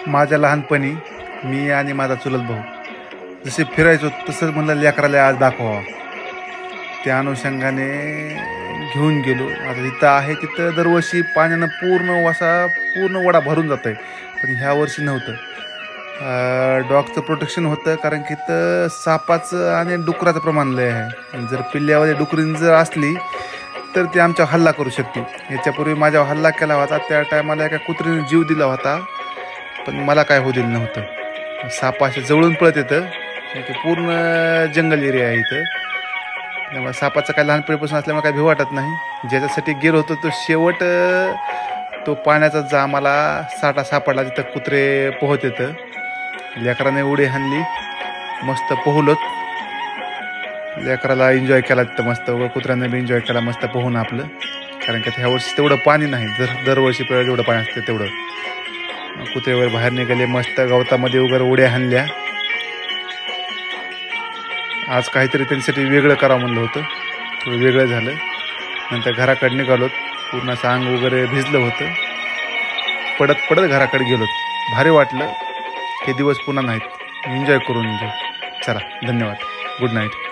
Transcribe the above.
माझ्या लहानपणी मी आणि माझा चुलत भाऊ जसे फिरायचो तसंच म्हणलं लेकराला आज दाखवावा, त्या अनुषंगाने घेऊन गेलो. आता तिथं आहे तिथं दरवर्षी पाण्यानं पूर्ण वडा भरून जात आहे, पण ह्या वर्षी नव्हतं. डॉगचं प्रोटेक्शन होतं, कारण की इथं सापाचं आणि डुकराचं प्रमाण लय आहे. जर पिल्ल्यामध्ये डुकरीन जर असली तर ते आमच्या हल्ला करू शकते. याच्यापूर्वी माझ्यावर हल्ला केला होता, त्या टायमाला एका कुत्रीने जीव दिला होता, पण मला काय होऊ दिलं नव्हतं. साप असे जवळून पळत येतं, ते पूर्ण जंगल एरिया आहे इथं. त्यामुळे सापाचं काय लहानपणीपासून असल्यामुळे काय भीव वाटत नाही. ज्याच्यासाठी गेलो होतो तो शेवट तो पाण्याचा जा आम्हाला साठा सापडला, तिथं कुत्रे पोहत येतं. लेकराने उडी हाणली, मस्त पोहलोत, लेकराला एन्जॉय केला तिथं मस्त, व कुत्र्याने बी एन्जॉय केला मस्त पोहून आपलं. कारण की ह्या वर्षी तेवढं पाणी नाही, दरवर्षी जेवढं पाणी असतं तेवढं. कुत्रेवर बाहेर निघाले, मस्त गवतामध्ये वगैरे उड्या हाणल्या. आज काहीतरी त्यांच्यासाठी वेगळं करावं म्हणलं होतं, थोडं वेगळं झालं. नंतर घराकडे निघालो, पूर्ण असं अंग वगैरे भिजलं होतं. पडत घराकडे गेलो. भारी वाटलं. हे दिवस पुन्हा नाहीत, एन्जॉय करून घेऊ. चला, धन्यवाद. Good night.